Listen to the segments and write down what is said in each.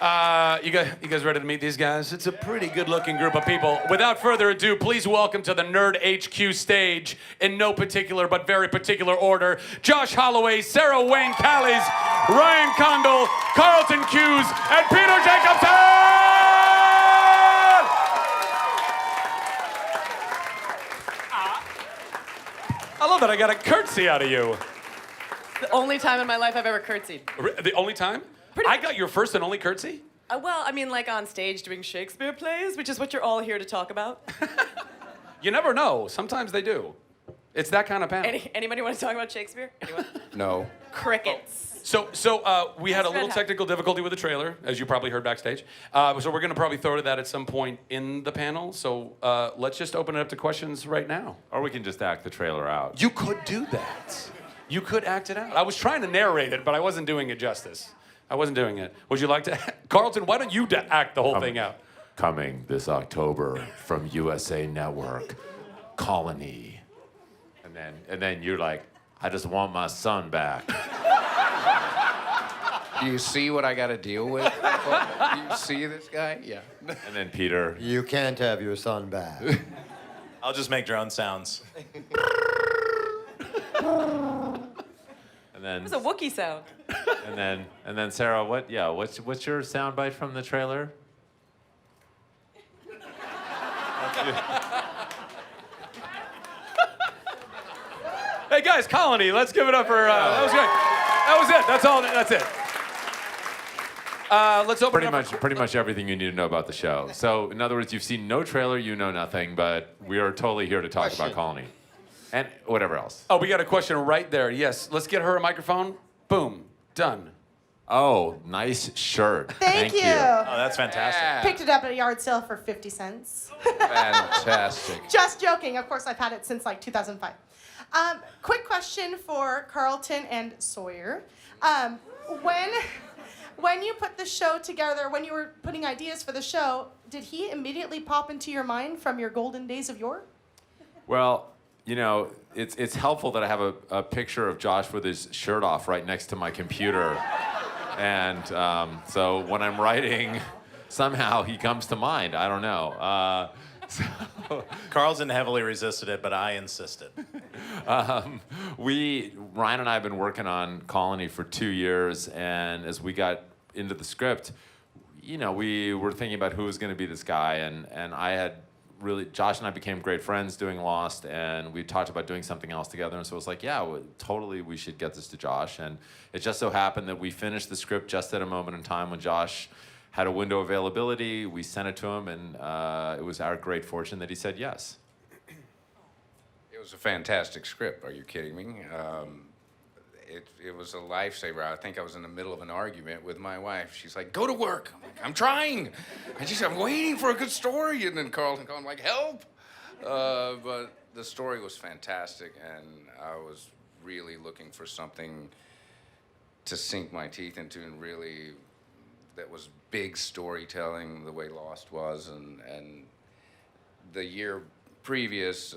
You guys ready to meet these guys? It's a pretty good-looking group of people. Without further ado, please welcome to the Nerd HQ stage, in no particular but very particular order, Josh Holloway, Sarah Wayne Callies, Ryan Condal, Carlton Cuse, and Peter Jacobson! I love that I got a curtsy out of you. The only time in my life I've ever curtsied. The only time? I got your first and only curtsy? Well, I mean, like on stage doing Shakespeare plays, which is what you're all here to talk about. You never know. Sometimes they do. It's that kind of panel. Anybody want to talk about Shakespeare? Anyone? No. Crickets. So we had a little technical difficulty with the trailer, as you probably heard backstage. So we're going to probably throw to that at some point in the panel. So let's just open it up to questions right now. Or we can just act the trailer out. You could do that. You could act it out. I was trying to narrate it, but I wasn't doing it justice. I wasn't doing it. Would you like to? Carlton, why don't you act the whole thing out? Coming this October from USA Network, Colony. And then you're like, I just want my son back. Do you see what I got to deal with? Do you see this guy? Yeah. And then Peter. You can't have your son back. I'll just make drone sounds. And then. It was a Wookiee sound. And then Sarah, what's your soundbite from the trailer? Hey guys, Colony, let's give it up for, that was good. That was it, that's all, that's it. Let's open it up. Pretty much everything you need to know about the show. So, in other words, you've seen no trailer, you know nothing, but we are totally here to talk about Colony. And whatever else. Oh, we got a question right there, yes. Let's get her a microphone. Boom, done. Oh, nice shirt. Thank you. Oh, that's fantastic. Yeah. Picked it up at a yard sale for 50 cents. Fantastic. Just joking. Of course, I've had it since like 2005. Quick question for Carlton and Sawyer. When you put the show together, when you were putting ideas for the show, did he immediately pop into your mind from your golden days of yore? Well, you know, it's helpful that I have a picture of Josh with his shirt off right next to my computer. And so when I'm writing, somehow he comes to mind. I don't know. Carlton heavily resisted it, but I insisted. Ryan and I have been working on Colony for 2 years, and as we got into the script, you know, we were thinking about who was going to be this guy, and I had really, Josh and I became great friends doing Lost, and we talked about doing something else together, and so it was like, yeah, totally, we should get this to Josh, and it just so happened that we finished the script just at a moment in time when Josh had a window availability. We sent it to him, and it was our great fortune that he said yes. It was a fantastic script. Are you kidding me? It was a lifesaver. I think I was in the middle of an argument with my wife. She's like, go to work. I'm like, I'm trying. And she said, I'm waiting for a good story. And then Carlton called, I'm like, help. But the story was fantastic, and I was really looking for something to sink my teeth into, and really that was big storytelling the way Lost was. And the year previous,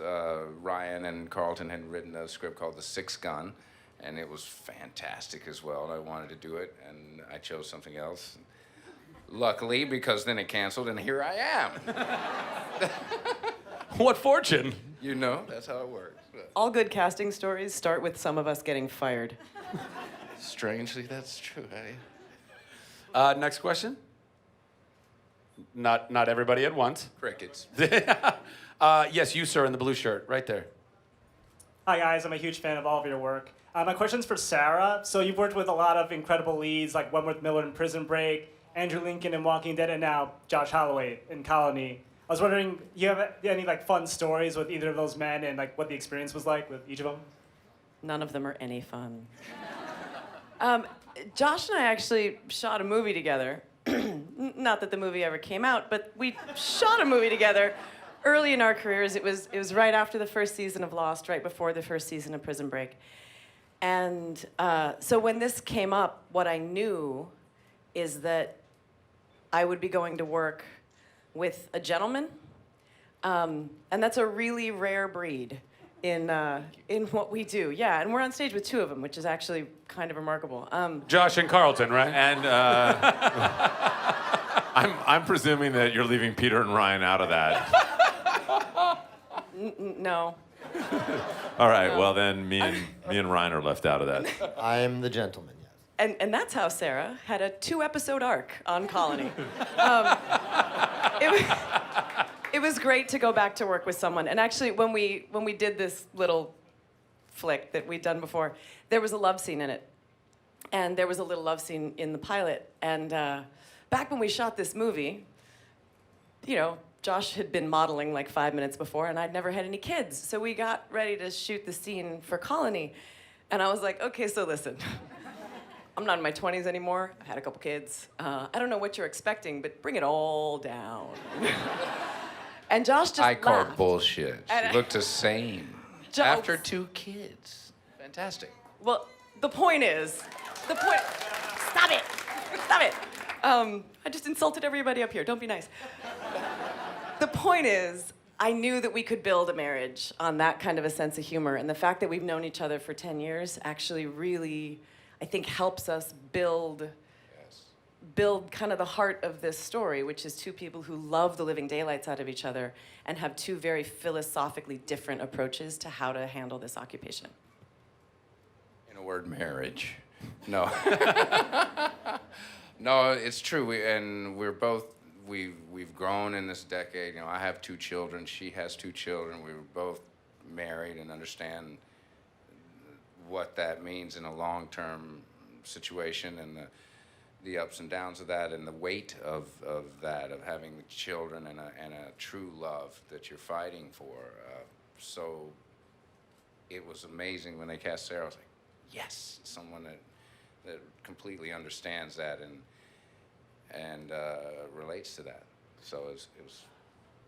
Ryan and Carlton had written a script called The Sixth Gun, and it was fantastic as well. I wanted to do it, and I chose something else. Luckily, because then it canceled, and here I am. What fortune? You know, that's how it works. All good casting stories start with some of us getting fired. Strangely, that's true. Next question. Not everybody at once. Crickets. Yes, you, sir, in the blue shirt, right there. Hi, guys. I'm a huge fan of all of your work. My question's for Sarah. So you've worked with a lot of incredible leads, like Wentworth Miller in Prison Break, Andrew Lincoln in Walking Dead, and now Josh Holloway in Colony. I was wondering, you have any like fun stories with either of those men, and like what the experience was like with each of them? None of them are any fun. Josh and I actually shot a movie together. Not that the movie ever came out, but we shot a movie together early in our careers. It was right after the first season of Lost, right before the first season of Prison Break. And so when this came up, what I knew is that I would be going to work with a gentleman, and that's a really rare breed in what we do. Yeah, and we're on stage with two of them, which is actually kind of remarkable. Josh and Carlton, right? And I'm presuming that you're leaving Peter and Ryan out of that. No. All right, well then me and Ryan are left out of that. I am the gentleman, yes. And that's how Sarah had a 2-episode arc on Colony. It was great to go back to work with someone. And actually, when we did this little flick that we'd done before, there was a love scene in it. And there was a little love scene in the pilot. And back when we shot this movie, you know, Josh had been modeling like 5 minutes before, and I'd never had any kids. So we got ready to shoot the scene for Colony. And I was like, okay, so listen. I'm not in my 20s anymore. I've had a couple kids. I don't know what you're expecting, but bring it all down. And Josh just I called laughed. bullshit. And She looked the same. Jokes. After 2 kids. Fantastic. Well, the point is, stop it. I just insulted everybody up here. Don't be nice. The point is, I knew that we could build a marriage on that kind of a sense of humor. And the fact that we've known each other for 10 years actually really, I think, helps us build kind of the heart of this story, which is 2 people who love the living daylights out of each other and have 2 very philosophically different approaches to how to handle this occupation. In a word, marriage. No. No, it's true. We've grown in this decade. You know, I have 2 children. She has 2 children. We were both married and understand what that means in a long-term situation and the ups and downs of that and the weight of that, of having the children and a true love that you're fighting for. So it was amazing when they cast Sarah. I was like, yes, someone that completely understands that and relates to that. So it was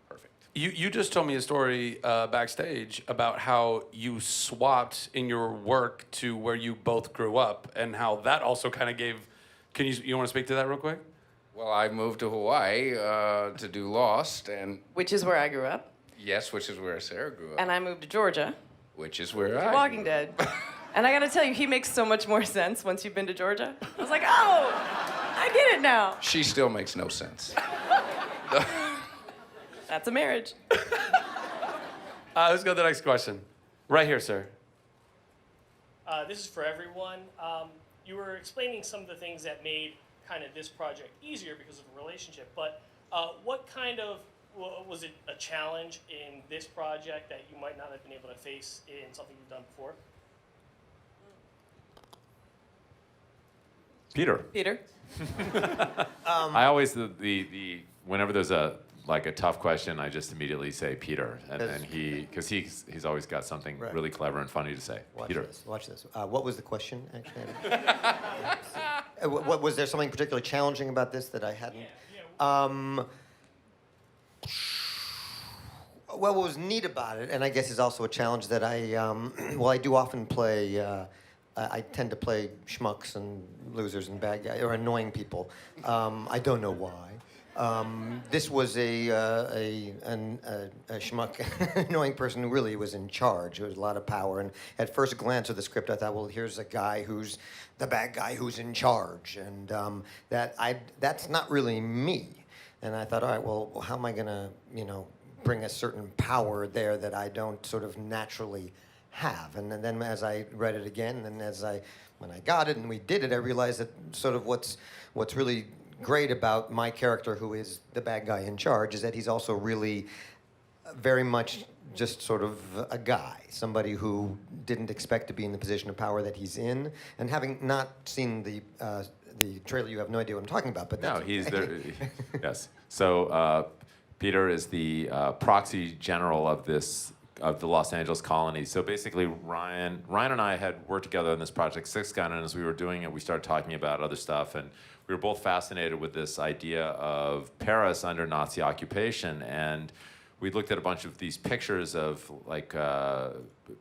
perfect. You just told me a story backstage about how you swapped in your work to where you both grew up and how that also kind of gave. Can you want to speak to that real quick? Well, I moved to Hawaii to do Lost, and Which is where I grew up. yes, which is where Sarah grew up. And I moved to Georgia. Which is where I Walking Dead. And I gotta tell you, he makes so much more sense once you've been to Georgia. I was like, oh, I get it now. She still makes no sense. That's a marriage. Let's go to the next question. Right here, sir. This is for everyone. You were explaining some of the things that made kind of this project easier because of the relationship, but what kind of, was it a challenge in this project that you might not have been able to face in something you've done before? Peter. I always the whenever there's a tough question, I just immediately say Peter, and because he's always got something Right. really clever and funny to say. Peter. Watch this. What was the question, actually? What was there something particularly challenging about this that I hadn't? Well, what was neat about it, and I guess is also a challenge that I do often play. I tend to play schmucks and losers and bad guys or annoying people. I don't know why. This was a schmuck, annoying person who really was in charge. There was a lot of power. And at first glance of the script, I thought, well, here's a guy who's the bad guy who's in charge. And that's not really me. And I thought, all right, well, how am I going to, bring a certain power there that I don't sort of naturally have? And then as I read it again, and when I got it and we did it, I realized that sort of what's really great about my character, who is the bad guy in charge, is that he's also really very much just sort of a guy, somebody who didn't expect to be in the position of power that he's in. And having not seen the trailer, you have no idea what I'm talking about. But No, he's there. Yes. So Peter is the proxy general of the Los Angeles colony. So basically, Ryan and I had worked together on this project, Six Gun, and as we were doing it, we started talking about other stuff, and we were both fascinated with this idea of Paris under Nazi occupation, and we looked at a bunch of these pictures of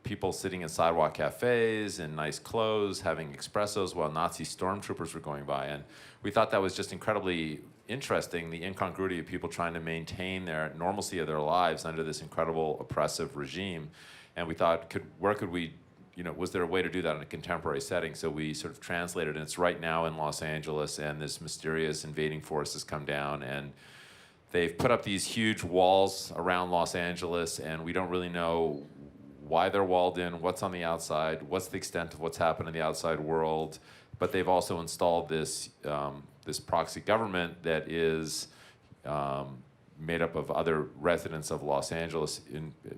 people sitting in sidewalk cafes in nice clothes, having espressos while Nazi stormtroopers were going by, and we thought that was just incredibly interesting, the incongruity of people trying to maintain their normalcy of their lives under this incredible oppressive regime. And we thought, where could we was there a way to do that in a contemporary setting? So we sort of translated, and it's right now in Los Angeles, and this mysterious invading force has come down, and they've put up these huge walls around Los Angeles, and we don't really know why they're walled in, what's on the outside, what's the extent of what's happened in the outside world. But they've also installed this this proxy government that is made up of other residents of Los Angeles.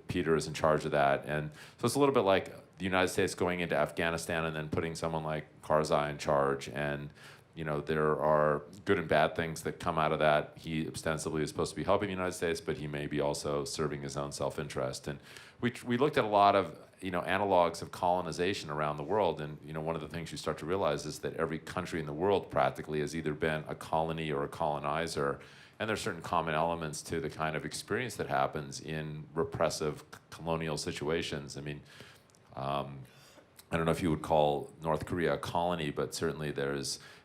Peter is in charge of that. And so it's a little bit like the United States going into Afghanistan and then putting someone like Karzai in charge. And there are good and bad things that come out of that. He ostensibly is supposed to be helping the United States, but he may be also serving his own self-interest. And we looked at a lot of analogs of colonization around the world. And one of the things you start to realize is that every country in the world practically has either been a colony or a colonizer. And there's certain common elements to the kind of experience that happens in repressive colonial situations. I mean, I don't know if you would call North Korea a colony, but certainly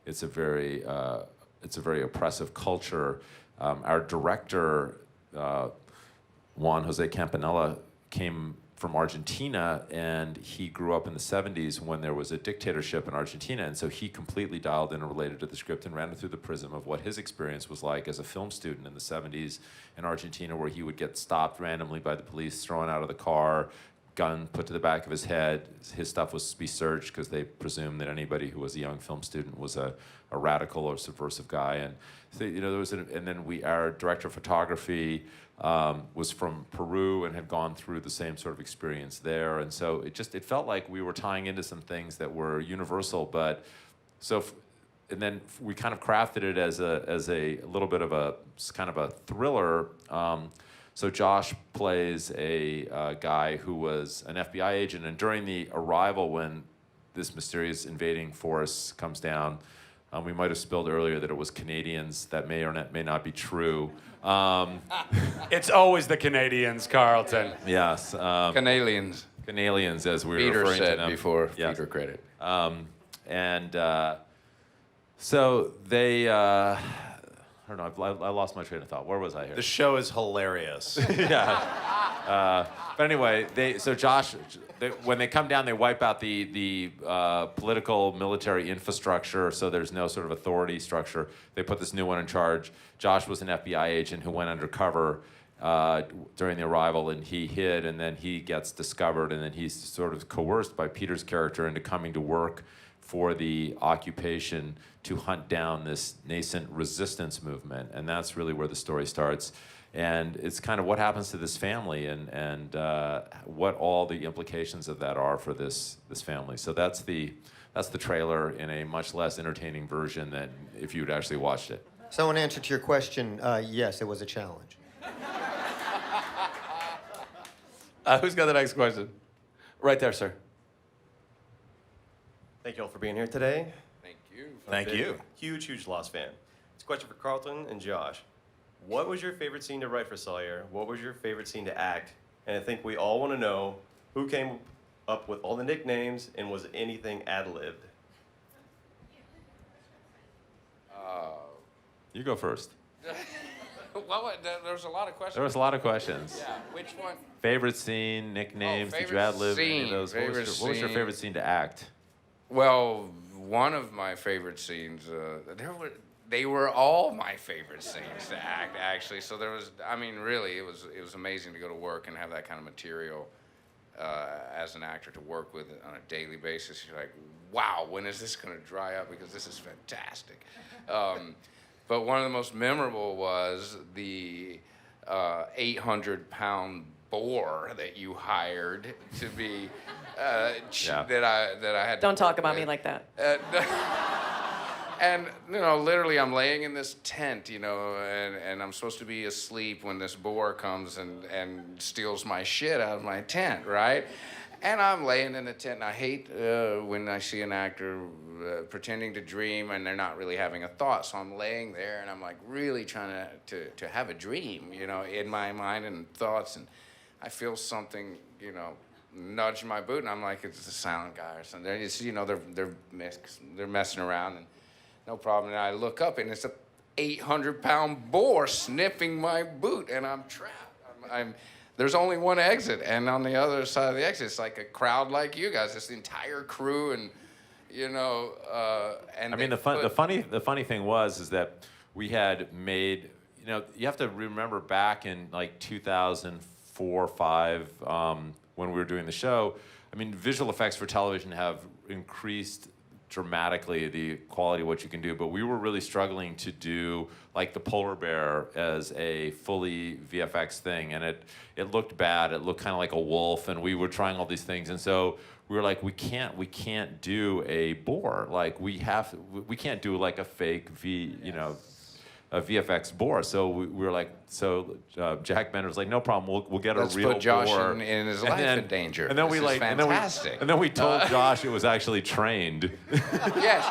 it's a very oppressive culture. Our director, Juan Jose Campanella, came from Argentina, and he grew up in the 70s when there was a dictatorship in Argentina, and so he completely dialed in and related to the script and ran it through the prism of what his experience was like as a film student in the 70s in Argentina, where he would get stopped randomly by the police, thrown out of the car, gun put to the back of his head. His stuff was to be searched because they presumed that anybody who was a young film student was a radical or subversive guy. And so, there was and then our director of photography was from Peru and had gone through the same sort of experience there. And so it felt like we were tying into some things that were universal, but and then we kind of crafted it as a little bit of a kind of a thriller. So Josh plays a guy who was an FBI agent, and during the arrival, when this mysterious invading force comes down, we might have spilled earlier that it was Canadians. That may or may not be true. It's always the Canadians, Carlton. Yes. Canalians. Canalians, as we were Peter referring to said them. before. Yes. Peter credit. So they, I don't know, I lost my train of thought. Where was I here? The show is hilarious. Yeah. But anyway, Josh, when they come down, they wipe out the political military infrastructure, so there's no sort of authority structure. They put this new one in charge. Josh was an FBI agent who went undercover during the arrival, and he hid, and then he gets discovered, and then he's sort of coerced by Peter's character into coming to work for the occupation to hunt down this nascent resistance movement. And that's really where the story starts. And it's kind of what happens to this family and what all the implications of that are for this family. So that's the trailer in a much less entertaining version than if you'd actually watched it. So in answer to your question, yes, it was a challenge. Who's got the next question? Right there, sir. Thank you all for being here today. Thank you. Thank you. Huge Lost fan. It's a question for Carlton and Josh. What was your favorite scene to write for Sawyer? What was your favorite scene to act? And I think we all want to know who came up with all the nicknames, and was anything ad-libbed? You go first. Well, there was a lot of questions. There was a lot of questions. Yeah, which one? Favorite scene, nicknames, did you favorite ad-lib any of scene, those? What was your scene. favorite scene to act? Well, one of my favorite scenes, they were all my favorite scenes to act, actually. So really, it was amazing to go to work and have that kind of material as an actor to work with on a daily basis. You're like, wow, when is this going to dry up? Because this is fantastic. But one of the most memorable was the 800-pound boar that you hired to be that I had. Don't talk about me like that. And literally, I'm laying in this tent, and I'm supposed to be asleep when this boar comes and steals my shit out of my tent, right? And I'm laying in the tent, and I hate when I see an actor pretending to dream and they're not really having a thought. So I'm laying there, and I'm like really trying to have a dream, in my mind and thoughts, and I feel something, nudge my boot, and I'm like, it's a sound guy or something. It's, they're messing around, and no problem. And I look up, and it's a 800-pound boar sniffing my boot, and I'm trapped. there's only one exit, and on the other side of the exit, it's like a crowd like you guys. It's the entire crew, and you know. And I mean, the funny thing is that we had made. You know, you have to remember back in like 2004, 5, when we were doing the show. I mean, visual effects for television have increased dramatically the quality of what you can do, but we were really struggling to do like the polar bear as a fully VFX thing, and it looked bad. It looked kind of like a wolf, and we were trying all these things, and so we were like, we can't do a boar. Like we can't do like a fake a VFX boar. So we were like, Jack Bender was like, no problem, we'll get Let's a real put Josh boar. in his life in danger. And then This we is fantastic. and then we told Josh it was actually trained. Yes,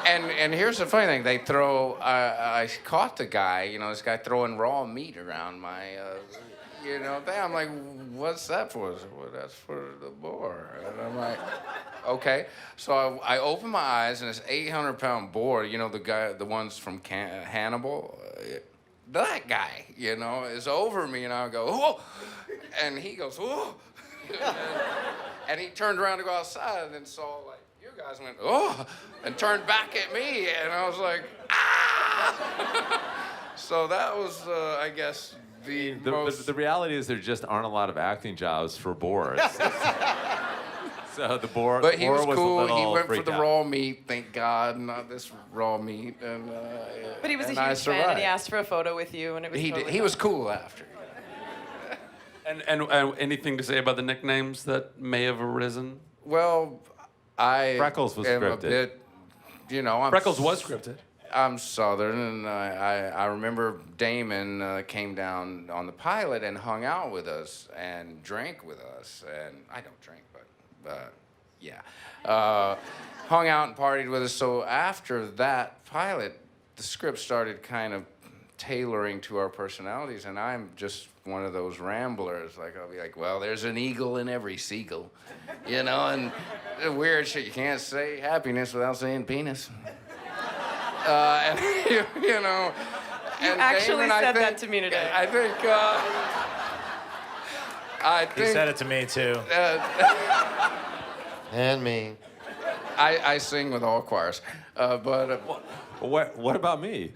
and here's the funny thing: they throw. I caught the guy. You know, this guy throwing raw meat around my. Thing. I'm like, what's that for? I said, well, that's for the boar. And I'm like, okay. So I open my eyes, and this 800-pound boar, the ones from Hannibal, that guy, is over me, and I go, whoa, and he goes, whoa, and he turned around to go outside, and then saw like you guys went, oh, and turned back at me, and I was like, ah. So that was, I guess. The reality is there just aren't a lot of acting jobs for boars. So the boar. But he was cool. He went for the out. raw meat. Thank God, not this raw meat. And but he was a huge fan, and he asked for a photo with you, and it was. He was cool after. And anything to say about the nicknames that may have arisen? Well, Freckles was am scripted. a bit, Freckles was scripted. I'm Southern, and I remember Damon came down on the pilot and hung out with us and drank with us. And I don't drink, but yeah. Hung out and partied with us. So after that pilot, the script started kind of tailoring to our personalities, and I'm just one of those ramblers. Like, I'll be like, well, there's an eagle in every seagull, and weird shit. You can't say happiness without saying penis. And You and actually Damon, said that to me today. I think. He said it to me too. And me. I sing with all choirs, but What about me?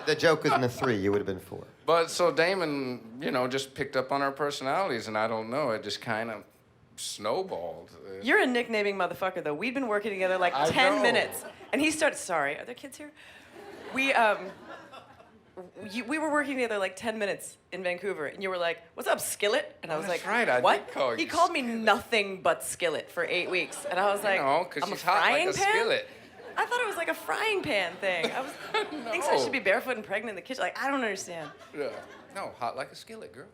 The joke was in a 3. You would have been 4. But so Damon, just picked up on our personalities, and I don't know, it just kind of snowballed. You're a nicknaming motherfucker, though. We'd been working together like I 10 know. minutes, and he started. Sorry, are there kids here? We were working together like 10 minutes in Vancouver, and you were like, "What's up, Skillet?" And I was That's like, right, I did "What?" call He you called me nothing but Skillet for 8 weeks, and I was like, because "I'm a she's hot frying like a pan." skillet. I thought it was like a frying pan thing. I was thinks I should be barefoot and pregnant in the kitchen. Like, I don't understand. Yeah. No, hot like a skillet, girl.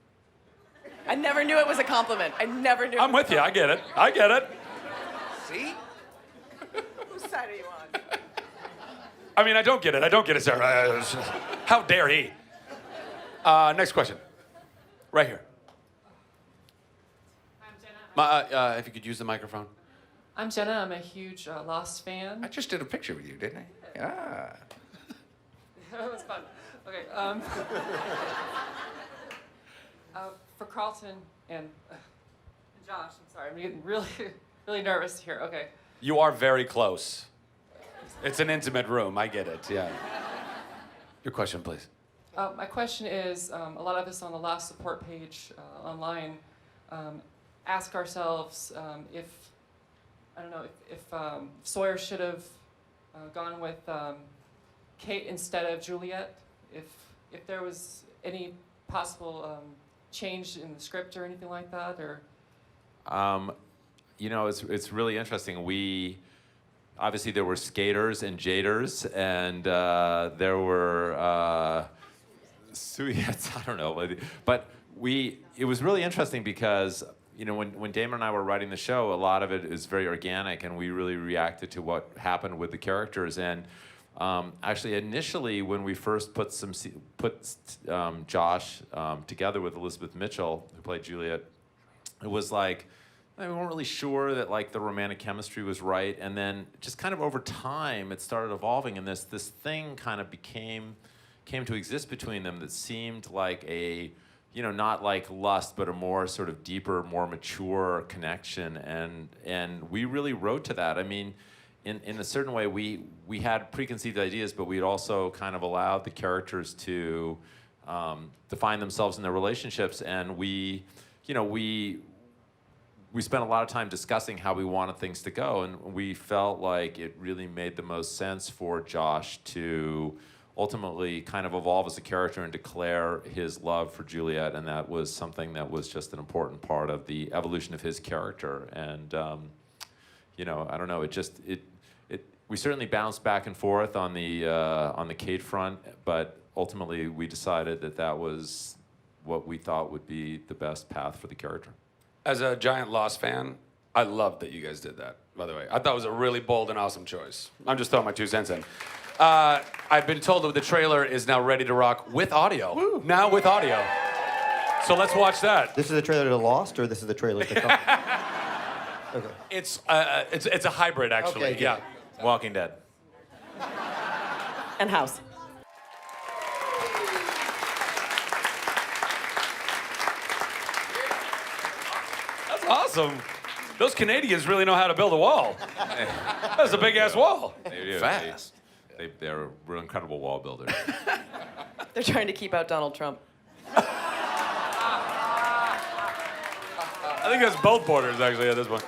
I never knew it was a compliment. I never knew. I'm with you. I get it. I get it. See? Whose side are you on? I mean, I don't get it. I don't get it, Sarah. How dare he? Next question. Right here. I'm Jenna. If you could use the microphone. I'm Jenna. I'm a huge Lost fan. I just did a picture with you, didn't I? Ah. That was fun. Okay. For Carlton and Josh, I'm sorry. I'm getting really, really nervous here. Okay. You are very close. It's an intimate room. I get it. Yeah. Your question, please. My question is, a lot of us on the Lost support page online ask ourselves if Sawyer should have gone with Kate instead of Juliet, if there was any possible change in the script or anything like that, or. It's really interesting. Obviously there were skaters and jaders, and there were Suyets, I don't know, but it was really interesting because when Damon and I were writing the show, a lot of it is very organic, and we really reacted to what happened with the characters. And actually, initially, when we first put Josh together with Elizabeth Mitchell, who played Juliet, it was like we weren't really sure that like the romantic chemistry was right, and then just kind of over time, it started evolving, and this thing kind of came to exist between them that seemed like a not like lust, but a more sort of deeper, more mature connection. And we really wrote to that. I mean, in a certain way, we had preconceived ideas, but we'd also kind of allowed the characters to define themselves in their relationships. And we spent a lot of time discussing how we wanted things to go, and we felt like it really made the most sense for Josh to ultimately kind of evolve as a character and declare his love for Juliet, and that was something that was just an important part of the evolution of his character. And I don't know, we certainly bounced back and forth on the Kate front, but ultimately we decided that was what we thought would be the best path for the character. As a giant Lost fan, I love that you guys did that, by the way. I thought it was a really bold and awesome choice. I'm just throwing my 2 cents in. I've been told that the trailer is now ready to rock with audio. Woo. Now with audio. So let's watch that. This is the trailer to Lost, or this is the trailer to Condal? Okay. It's a hybrid, actually. Okay, good. Yeah. Walking Dead. And House. That's awesome. Those Canadians really know how to build a wall. That's a big-ass wall. They do. Fast. They're real incredible wall builders. They're trying to keep out Donald Trump. I think that's both borders, actually, at this point.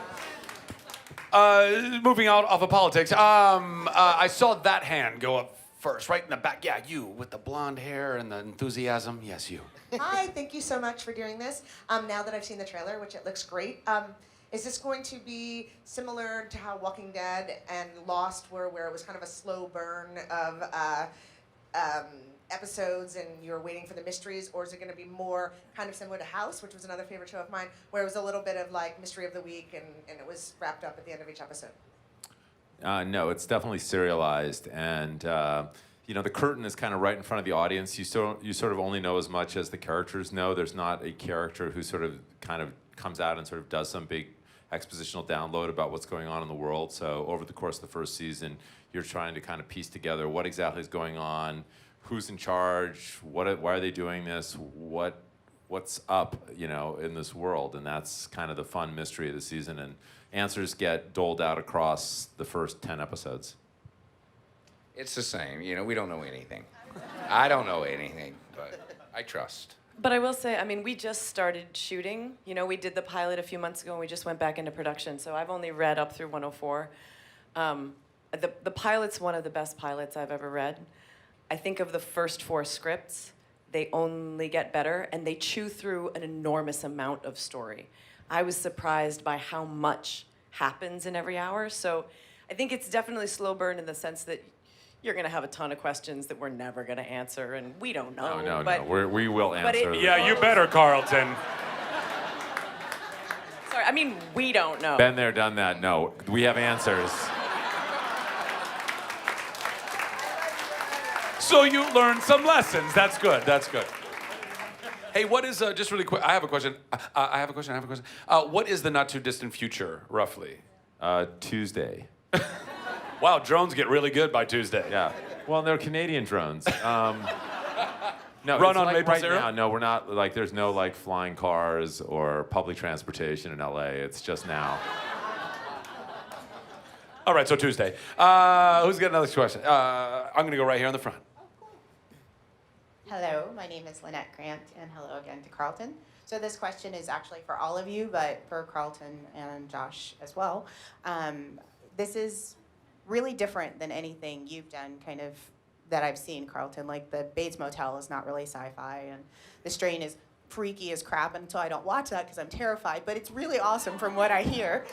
Moving out off of politics, I saw that hand go up first, right in the back. Yeah, you, with the blonde hair and the enthusiasm. Yes, you. Hi, thank you so much for doing this. Now that I've seen the trailer, which it looks great, is this going to be similar to how Walking Dead and Lost were, where it was kind of a slow burn of episodes and you're waiting for the mysteries, or is it going to be more kind of similar to House, which was another favorite show of mine, where it was a little bit of like mystery of the week and it was wrapped up at the end of each episode? No, it's definitely serialized, and the curtain is kind of right in front of the audience. You sort of only know as much as the characters know. There's not a character who sort of kind of comes out and sort of does some big expositional download about what's going on in the world. So over the course of the first season, you're trying to kind of piece together what exactly is going on, who's in charge, why are they doing this, what's up, in this world, and that's kind of the fun mystery of the season. And answers get doled out across the first 10 episodes. It's the same. We don't know anything. I don't know anything, but I trust. But I will say, I mean, we just started shooting. We did the pilot a few months ago, and we just went back into production. So I've only read up through 104. The pilot's one of the best pilots I've ever read. I think of the first 4 scripts, they only get better, and they chew through an enormous amount of story. I was surprised by how much happens in every hour. So I think it's definitely slow burn in the sense that you're going to have a ton of questions that we're never going to answer, and we don't know. No. We will answer. Yeah, you better, Carlton. Sorry, I mean, we don't know. Been there, done that. No, we have answers. So you learned some lessons. That's good. That's good. Hey, what is, just really quick, I have a question. What is the not too distant future, roughly? Tuesday. Wow, drones get really good by Tuesday. Yeah. Well, they're Canadian drones. No, Run it's on like maple right syrup? now. No, we're not. Like, there's no like flying cars or public transportation in LA. It's just now. All right, so Tuesday. Who's got another question? I'm going to go right here in the front. Hello, my name is Lynette Grant, and hello again to Carlton. So this question is actually for all of you, but for Carlton and Josh as well. This is really different than anything you've done kind of that I've seen, Carlton. Like the Bates Motel is not really sci-fi, and The Strain is freaky as crap until I don't watch that because I'm terrified, but it's really awesome from what I hear.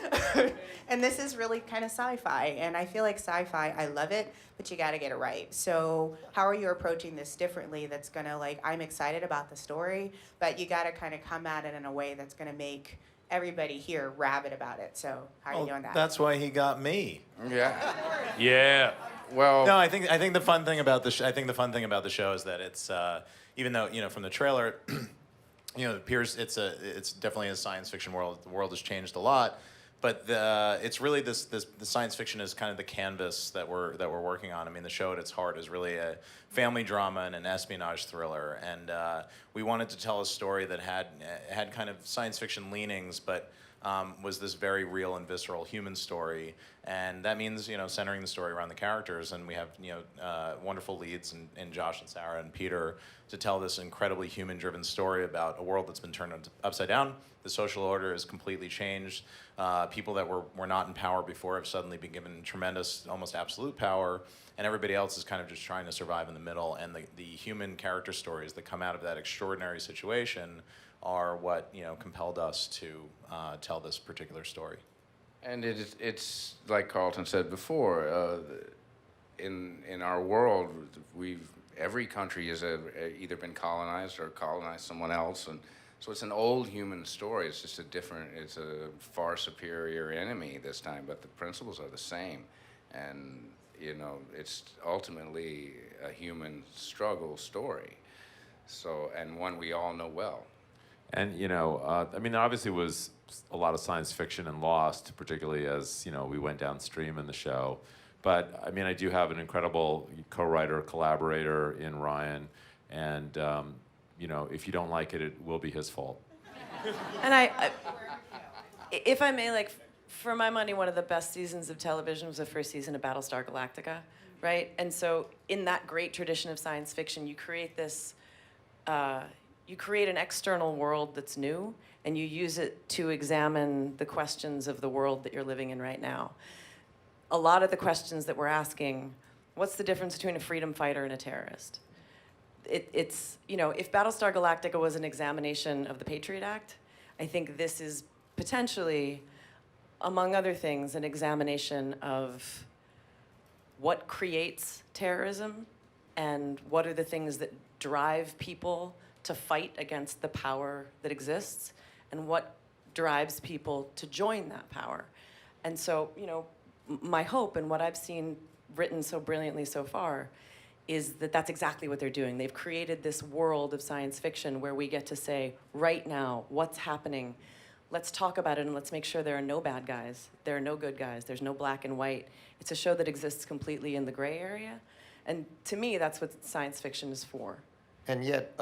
And this is really kind of sci-fi, and I feel like sci-fi, I love it, but you gotta get it right. So how are you approaching this differently that's gonna, like, I'm excited about the story, but you gotta kind of come at it in a way that's gonna make everybody here rabid about it. So how are you doing that? That's why he got me. Yeah. Yeah. Well. No, I think the fun thing about the show is that it's even though from the trailer, it appears it's definitely a science fiction world. The world has changed a lot, But it's really the science fiction is kind of the canvas that we're working on. I mean, the show at its heart is really a family drama and an espionage thriller, and we wanted to tell a story that had kind of science fiction leanings, but was this very real and visceral human story, and that means centering the story around the characters, and we have wonderful leads in Josh and Sarah and Peter to tell this incredibly human-driven story about a world that's been turned upside down. The social order is completely changed. People that were not in power before have suddenly been given tremendous, almost absolute power, and everybody else is kind of just trying to survive in the middle. And the human character stories that come out of that extraordinary situation are what compelled us to tell this particular story. And it's like Carlton said before. In our world, every country has either been colonized or colonized someone else, and so it's an old human story. It's just it's a far superior enemy this time, but the principles are the same, and it's ultimately a human struggle story. So, and one we all know well. And I mean, there obviously was a lot of science fiction in Lost, particularly as we went downstream in the show. But I mean, I do have an incredible co-writer, collaborator in Ryan, and if you don't like it, it will be his fault. And if I may, for my money, one of the best seasons of television was the first season of Battlestar Galactica, right? And so, in that great tradition of science fiction, you create this. You create an external world that's new, and you use it to examine the questions of the world that you're living in right now. A lot of the questions that we're asking, what's the difference between a freedom fighter and a terrorist? It's if Battlestar Galactica was an examination of the Patriot Act, I think this is potentially, among other things, an examination of what creates terrorism and what are the things that drive people to fight against the power that exists, and what drives people to join that power. And so, my hope and what I've seen written so brilliantly so far is that that's exactly what they're doing. They've created this world of science fiction where we get to say, right now, what's happening? Let's talk about it, and let's make sure there are no bad guys. There are no good guys. There's no black and white. It's a show that exists completely in the gray area. And to me, that's what science fiction is for. And yet,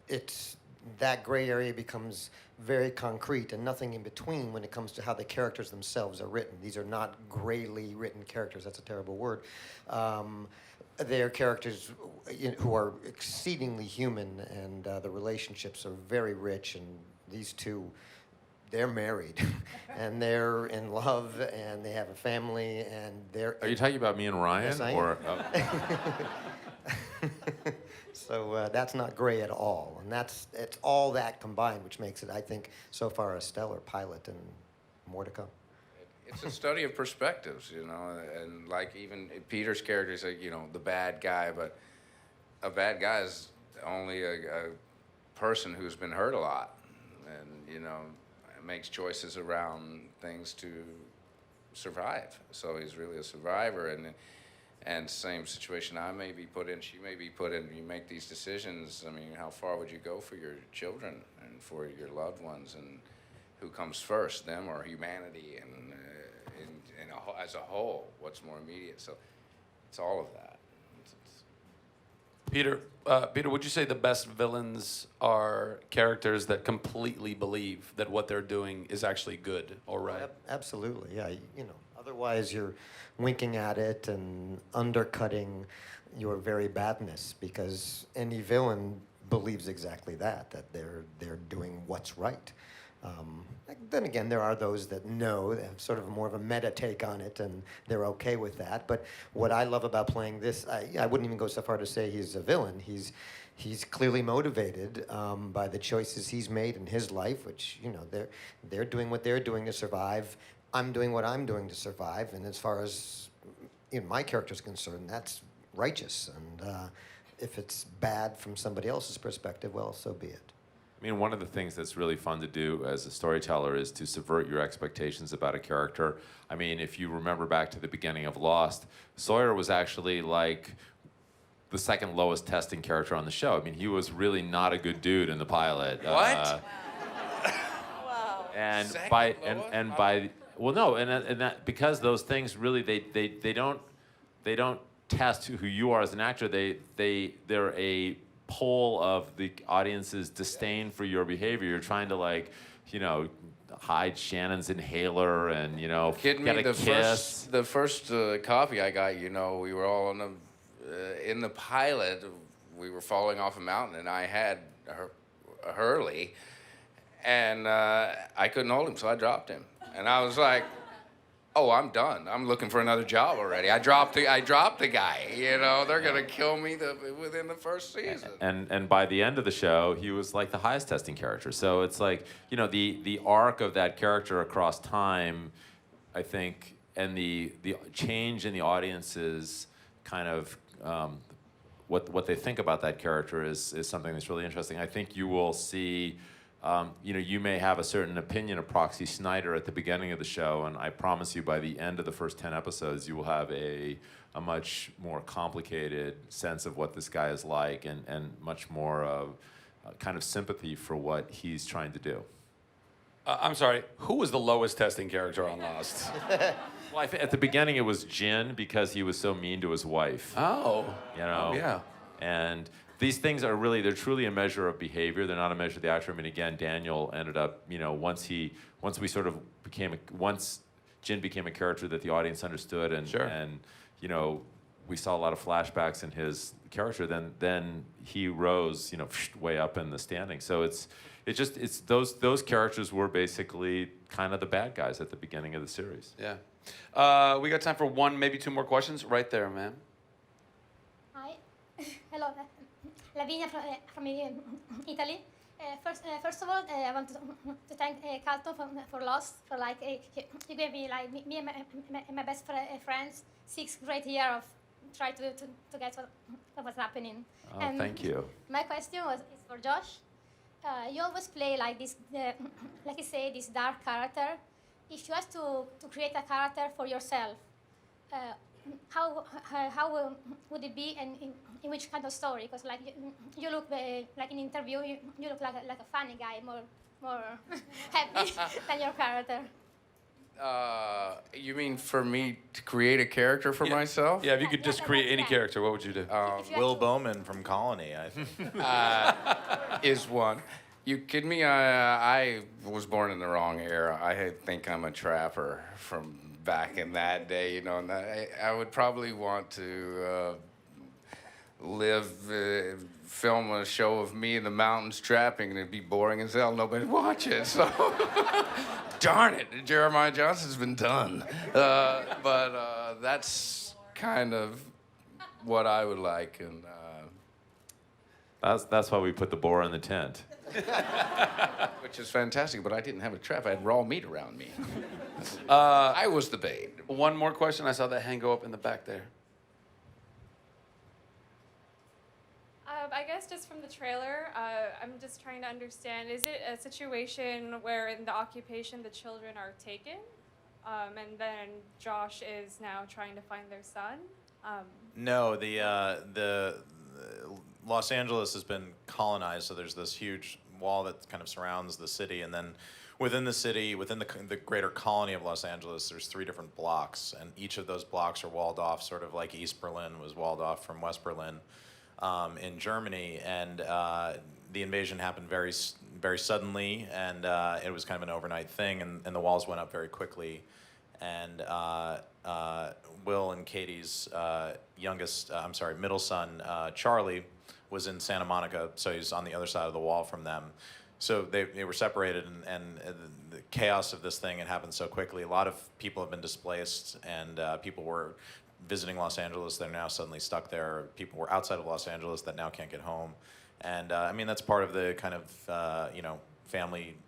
it's that gray area becomes very concrete and nothing in between when it comes to how the characters themselves are written. These are not grayly written characters. That's a terrible word. They're characters who are exceedingly human, and the relationships are very rich. And these two, they're married, and they're in love, and they have a family, and they're. Are you talking about me and Ryan? Yes, I am. Or, So that's not gray at all, and it's all that combined, which makes it, I think, so far a stellar pilot, and more to come. It's a study of perspectives, and like even Peter's character is the bad guy, but a bad guy is only a person who's been hurt a lot, and makes choices around things to survive. So he's really a survivor, and same situation I may be put in, she may be put in. You make these decisions. I mean, how far would you go for your children and for your loved ones, and who comes first, them or humanity, and as a whole, what's more immediate? So it's all of that. Peter, would you say the best villains are characters that completely believe that what they're doing is actually good or right? Absolutely, yeah. Otherwise you're winking at it and undercutting your very badness, because any villain believes exactly that they're doing what's right. Then again, there are those that know, they have sort of more of a meta take on it, and they're okay with that. But what I love about playing this, I wouldn't even go so far to say he's a villain. He's clearly motivated by the choices he's made in his life, which, they're doing what they're doing to survive. I'm doing what I'm doing to survive. And as far as my character's concerned, that's righteous. And if it's bad from somebody else's perspective, well, so be it. I mean, one of the things that's really fun to do as a storyteller is to subvert your expectations about a character. I mean, if you remember back to the beginning of Lost, Sawyer was actually like the second lowest testing character on the show. I mean, he was really not a good dude in the pilot. What? and Second by lowest? and by well, no, and that because those things really they don't test who you are as an actor. They're a poll of the audience's disdain for your behavior. You're trying to like, hide Shannon's inhaler and Kidding get me? a kiss. The first coffee I got, we were all in the pilot. We were falling off a mountain, and I had a Hurley, and I couldn't hold him, so I dropped him. And I was like, "Oh, I'm done. I'm looking for another job already. I dropped the guy. They're gonna kill me within the first season." And by the end of the show, he was like the highest testing character. So it's like, the arc of that character across time, I think, and the change in the audience's kind of what they think about that character is something that's really interesting. I think you will see. You may have a certain opinion of Proxy Snyder at the beginning of the show, and I promise you by the end of the first 10 episodes, you will have a much more complicated sense of what this guy is like and much more of kind of sympathy for what he's trying to do. I'm sorry, who was the lowest testing character on Lost? Well, at the beginning it was Jin because he was so mean to his wife. Oh. Oh, yeah. And these things they're truly a measure of behavior. They're not a measure of the actor. I mean, again, Daniel ended up, once Jin became a character that the audience understood and we saw a lot of flashbacks in his character, then he rose, way up in the standing. So it's those characters were basically kind of the bad guys at the beginning of the series. Yeah. We got time for one, maybe two more questions. Right there, ma'am. Hi. Hello. Lavinia from Italy. First of all, I want to thank Carlton for Lost, for he gave me me and my best friends 6 great years of try to get what was happening. Oh, thank you. My question is for Josh. You always play like this, like you say, this dark character. If you have to create a character for yourself, how would it be and in which kind of story? Because you look like in interview, you look like a funny guy, more happy than your character. You mean for me to create a character for myself? Yeah, if you could just create any character, what would you do? Will Bowman from Colony, I think. Is one. You kidding me? I was born in the wrong era. I think I'm a trapper from back in that day, and I would probably want to film a show of me in the mountains trapping, and it'd be boring as hell. Nobody'd watch it, so darn it, Jeremiah Johnson's been done. But that's kind of what I would like, and that's why we put the boar in the tent. which is fantastic. But I didn't have a trap. I had raw meat around me. I was the bait. One more question. I saw that hand go up in the back there. I guess just from the trailer, I'm just trying to understand, is it a situation where in the occupation the children are taken, and then Josh is now trying to find their son? No, the Los Angeles has been colonized, so there's this huge wall that kind of surrounds the city, and then within the city, within the greater colony of Los Angeles, there's 3 different blocks, and each of those blocks are walled off, sort of like East Berlin was walled off from West Berlin. In Germany, and the invasion happened very, very suddenly, and it was kind of an overnight thing, and the walls went up very quickly, and Will and Katie's middle son, Charlie, was in Santa Monica, so he's on the other side of the wall from them. So they were separated, and the chaos of this thing had happened so quickly. A lot of people have been displaced, and people were visiting Los Angeles. They're now suddenly stuck there. People were outside of Los Angeles that now can't get home. And I mean, that's part of the kind of, family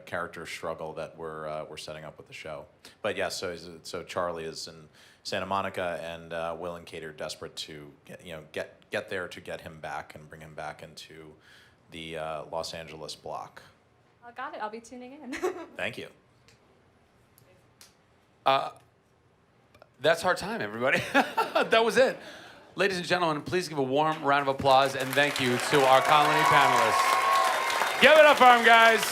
character struggle that we're setting up with the show. But yes, so Charlie is in Santa Monica, and Will and Kate are desperate to get there to get him back and bring him back into the Los Angeles block. I got it. I'll be tuning in. Thank you. That's our time, everybody. That was it. Ladies and gentlemen, please give a warm round of applause and thank you to our Colony panelists. Give it up for them, guys.